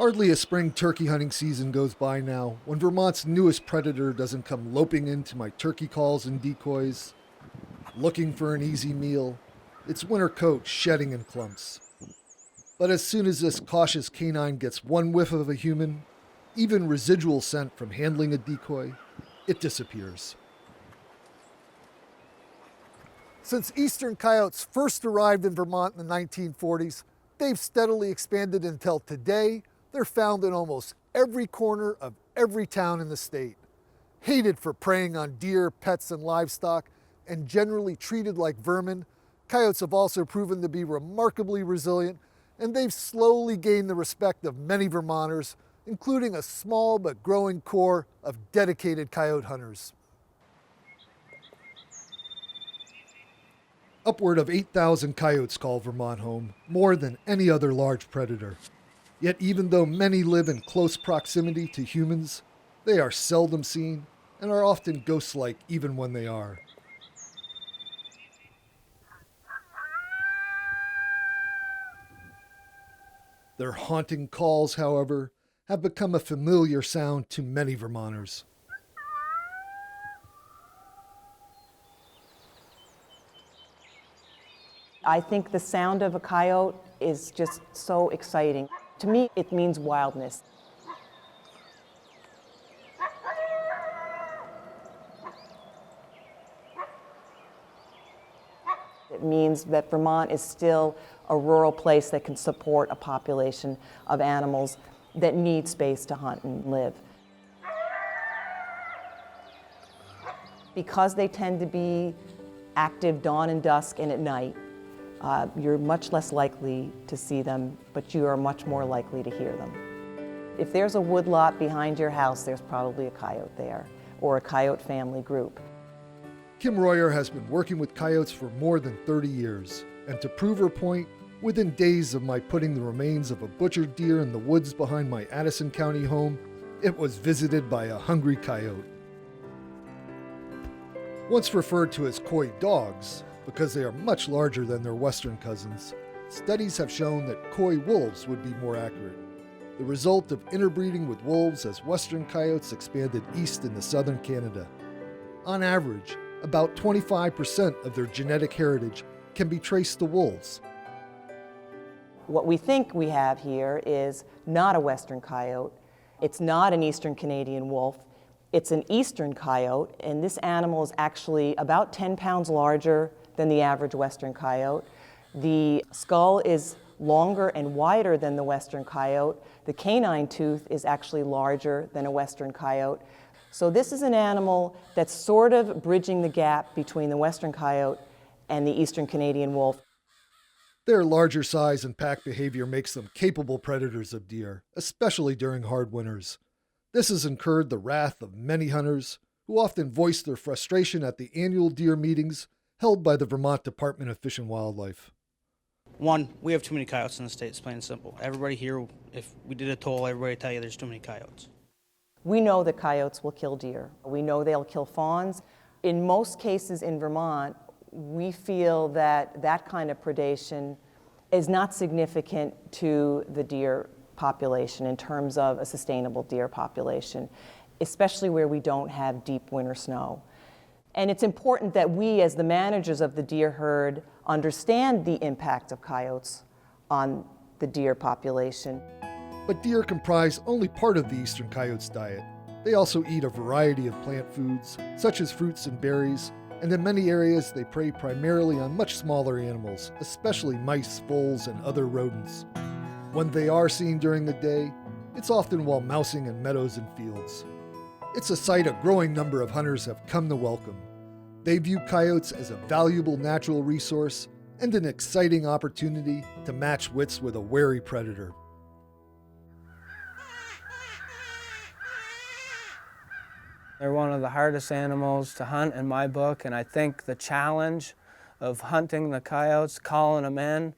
Hardly a spring turkey hunting season goes by now when Vermont's newest predator doesn't come loping into my turkey calls and decoys. Looking for an easy meal, its winter coat shedding in clumps. But as soon as this cautious canine gets one whiff of a human, even residual scent from handling a decoy, it disappears. Since eastern coyotes first arrived in Vermont in the 1940s, they've steadily expanded until today they're found in almost every corner of every town in the state. Hated for preying on deer, pets, and livestock, and generally treated like vermin, coyotes have also proven to be remarkably resilient, and they've slowly gained the respect of many Vermonters, including a small but growing core of dedicated coyote hunters. Upward of 8,000 coyotes call Vermont home, more than any other large predator. Yet even though many live in close proximity to humans, they are seldom seen and are often ghost-like even when they are. Their haunting calls, however, have become a familiar sound to many Vermonters. I think the sound of a coyote is just so exciting. To me, it means wildness. It means that Vermont is still a rural place that can support a population of animals that need space to hunt and live. Because they tend to be active dawn and dusk and at night, you're much less likely to see them, but you are much more likely to hear them. If there's a woodlot behind your house, there's probably a coyote there, or a coyote family group. Kim Royer has been working with coyotes for more than 30 years, and to prove her point, within days of my putting the remains of a butchered deer in the woods behind my Addison County home, it was visited by a hungry coyote. Once referred to as coy dogs, because they are much larger than their western cousins, studies have shown that coy wolves would be more accurate, the result of interbreeding with wolves as western coyotes expanded east into southern Canada. On average, about 25% of their genetic heritage can be traced to wolves. What we think we have here is not a western coyote, it's not an eastern Canadian wolf, it's an eastern coyote, and this animal is actually about 10 pounds larger than the average western coyote. The skull is longer and wider than the western coyote. The canine tooth is actually larger than a western coyote. So this is an animal that's sort of bridging the gap between the western coyote and the eastern Canadian wolf. Their larger size and pack behavior makes them capable predators of deer, especially during hard winters. This has incurred the wrath of many hunters, who often voice their frustration at the annual deer meetings held by the Vermont Department of Fish and Wildlife. One, we have too many coyotes in the state, it's plain and simple. Everybody here, if we did a toll, everybody would tell you there's too many coyotes. We know that coyotes will kill deer. We know they'll kill fawns. In most cases in Vermont, we feel that that kind of predation is not significant to the deer population in terms of a sustainable deer population, especially where we don't have deep winter snow. And it's important that we, as the managers of the deer herd, understand the impact of coyotes on the deer population. But deer comprise only part of the eastern coyote's diet. They also eat a variety of plant foods, such as fruits and berries, and in many areas they prey primarily on much smaller animals, especially mice, voles, and other rodents. When they are seen during the day, it's often while mousing in meadows and fields. It's a sight a growing number of hunters have come to welcome. They view coyotes as a valuable natural resource and an exciting opportunity to match wits with a wary predator. They're one of the hardest animals to hunt in my book, and I think the challenge of hunting the coyotes, calling them in,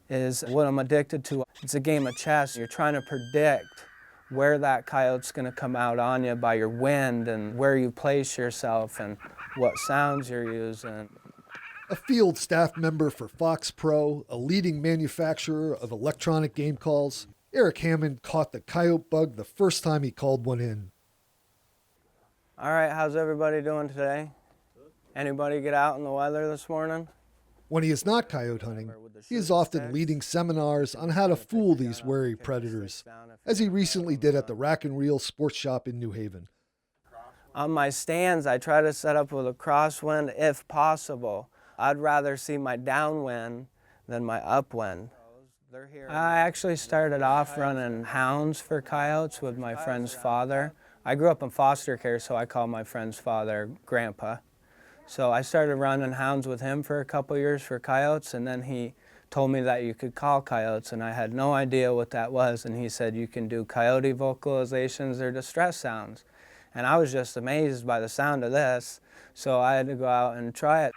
is what I'm addicted to. It's a game of chess. You're trying to predict where that coyote's going to come out on you by your wind and where you place yourself and what sounds you're using. A field staff member for Fox Pro, a leading manufacturer of electronic game calls, Eric Hammond caught the coyote bug the first time he called one in. All right, how's everybody doing today? Anybody get out in the weather this morning? When he is not coyote hunting, he is often leading seminars on how to fool these wary predators, as he recently did at the Rack and Reel Sports Shop in New Haven. On my stands, I try to set up with a crosswind if possible. I'd rather see my downwind than my upwind. I actually started off running hounds for coyotes with my friend's father. I grew up in foster care, so I call my friend's father Grandpa. So I started running hounds with him for a couple years for coyotes, and then he told me that you could call coyotes, and I had no idea what that was, and he said you can do coyote vocalizations or distress sounds. And I was just amazed by the sound of this, so I had to go out and try it.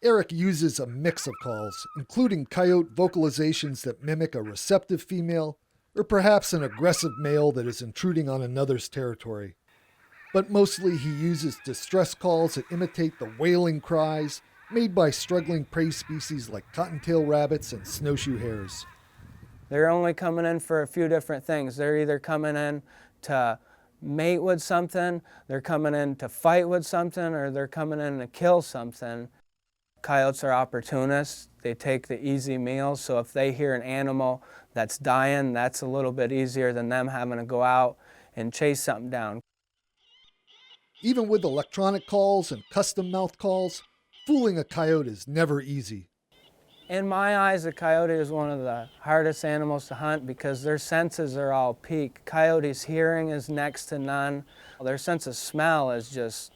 Eric uses a mix of calls, including coyote vocalizations that mimic a receptive female, or perhaps an aggressive male that is intruding on another's territory. But mostly he uses distress calls that imitate the wailing cries made by struggling prey species like cottontail rabbits and snowshoe hares. They're only coming in for a few different things. They're either coming in to mate with something, they're coming in to fight with something, or they're coming in to kill something. Coyotes are opportunists. They take the easy meals, so if they hear an animal that's dying, that's a little bit easier than them having to go out and chase something down. Even with electronic calls and custom mouth calls, fooling a coyote is never easy. In my eyes, a coyote is one of the hardest animals to hunt because their senses are all peaked. Coyotes' hearing is next to none. Their sense of smell is just,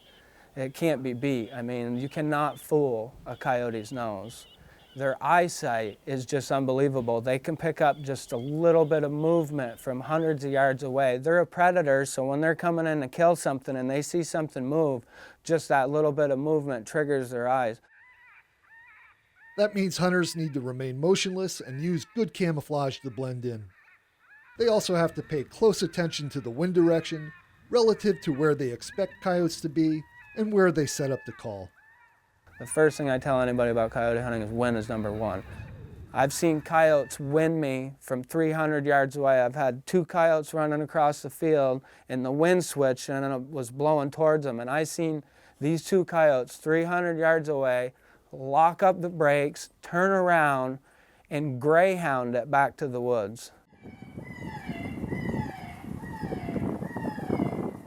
it can't be beat. I mean, you cannot fool a coyote's nose. Their eyesight is just unbelievable. They can pick up just a little bit of movement from hundreds of yards away. They're a predator, so when they're coming in to kill something and they see something move, just that little bit of movement triggers their eyes. That means hunters need to remain motionless and use good camouflage to blend in. They also have to pay close attention to the wind direction relative to where they expect coyotes to be and where they set up the call. The first thing I tell anybody about coyote hunting is wind is number one. I've seen coyotes wind me from 300 yards away. I've had 2 coyotes running across the field and the wind switched and it was blowing towards them. And I seen these 2 coyotes 300 yards away lock up the brakes, turn around, and greyhound it back to the woods.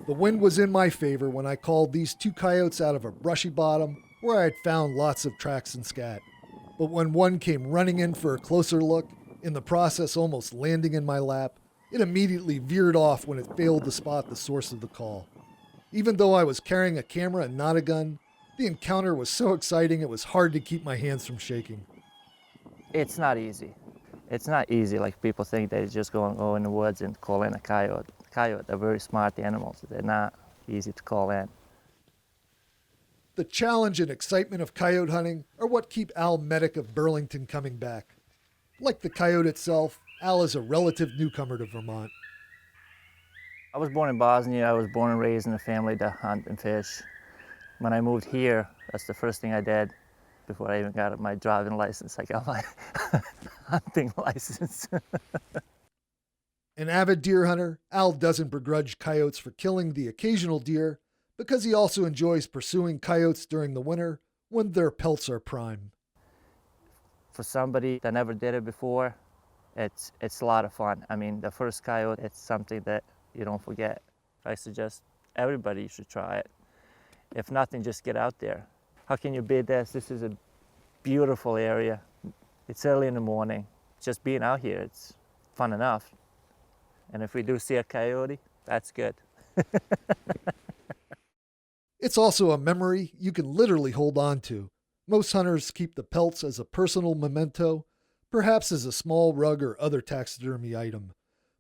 The wind was in my favor when I called these 2 coyotes out of a brushy bottom where I had found lots of tracks and scat. But when one came running in for a closer look, in the process almost landing in my lap, it immediately veered off when it failed to spot the source of the call. Even though I was carrying a camera and not a gun, the encounter was so exciting it was hard to keep my hands from shaking. It's not easy. It's not easy like people think that it's just going to go in the woods and call in a coyote. Coyotes are very smart animals. They're not easy to call in. The challenge and excitement of coyote hunting are what keep Al Medic of Burlington coming back. Like the coyote itself, Al is a relative newcomer to Vermont. I was born in Bosnia. I was born and raised in a family that hunt and fish. When I moved here, that's the first thing I did. Before I even got my driving license, I got my hunting license. An avid deer hunter, Al doesn't begrudge coyotes for killing the occasional deer because he also enjoys pursuing coyotes during the winter when their pelts are prime. For somebody that never did it before, it's a lot of fun. I mean, the first coyote, it's something that you don't forget. I suggest everybody should try it. If nothing, just get out there. How can you beat this? This is a beautiful area. It's early in the morning. Just being out here, it's fun enough. And if we do see a coyote, that's good. It's also a memory you can literally hold on to. Most hunters keep the pelts as a personal memento, perhaps as a small rug or other taxidermy item.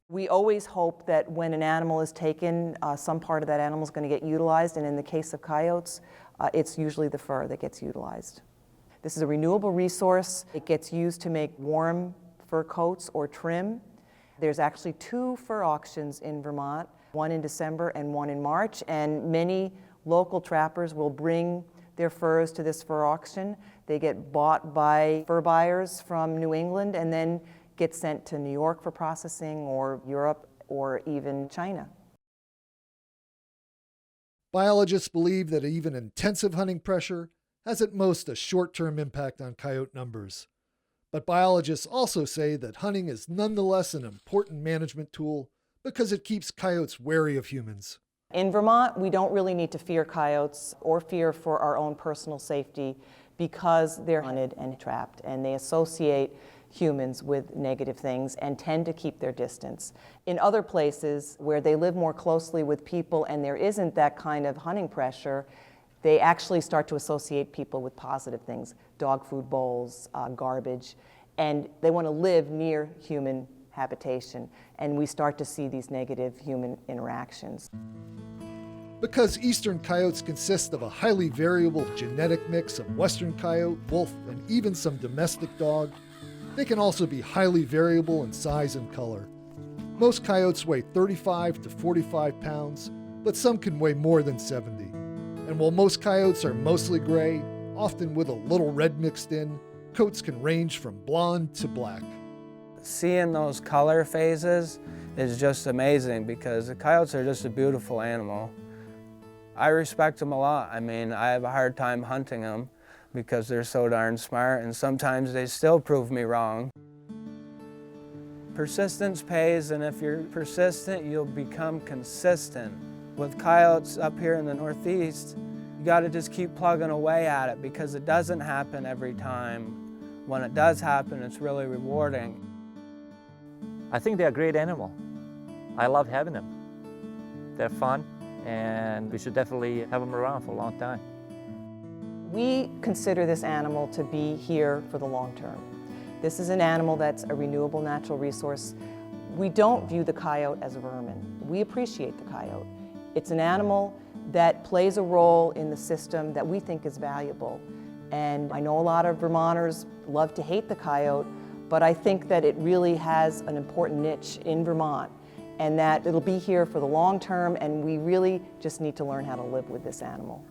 We always hope that when an animal is taken, some part of that animal is going to get utilized, and in the case of coyotes, it's usually the fur that gets utilized. This is a renewable resource. It gets used to make warm fur coats or trim. There's actually 2 fur auctions in Vermont, one in December and one in March, and many local trappers will bring their furs to this fur auction. They get bought by fur buyers from New England and then get sent to New York for processing, or Europe, or even China. Biologists believe that even intensive hunting pressure has at most a short-term impact on coyote numbers. But biologists also say that hunting is nonetheless an important management tool because it keeps coyotes wary of humans. In Vermont, we don't really need to fear coyotes or fear for our own personal safety because they're hunted and trapped, and they associate humans with negative things and tend to keep their distance. In other places where they live more closely with people and there isn't that kind of hunting pressure, they actually start to associate people with positive things, dog food bowls, garbage, and they want to live near human habitation, and we start to see these negative human interactions. Because eastern coyotes consist of a highly variable genetic mix of western coyote, wolf, and even some domestic dog, they can also be highly variable in size and color. Most coyotes weigh 35 to 45 pounds, but some can weigh more than 70. And while most coyotes are mostly gray, often with a little red mixed in, coats can range from blonde to black. Seeing those color phases is just amazing because the coyotes are just a beautiful animal. I respect them a lot. I mean, I have a hard time hunting them because they're so darn smart, and sometimes they still prove me wrong. Persistence pays, and if you're persistent, you'll become consistent. With coyotes up here in the Northeast, you gotta just keep plugging away at it because it doesn't happen every time. When it does happen, it's really rewarding. I think they're a great animal. I love having them. They're fun, and we should definitely have them around for a long time. We consider this animal to be here for the long term. This is an animal that's a renewable natural resource. We don't view the coyote as a vermin. We appreciate the coyote. It's an animal that plays a role in the system that we think is valuable. And I know a lot of Vermonters love to hate the coyote, but I think that it really has an important niche in Vermont, and that it'll be here for the long term, and we really just need to learn how to live with this animal.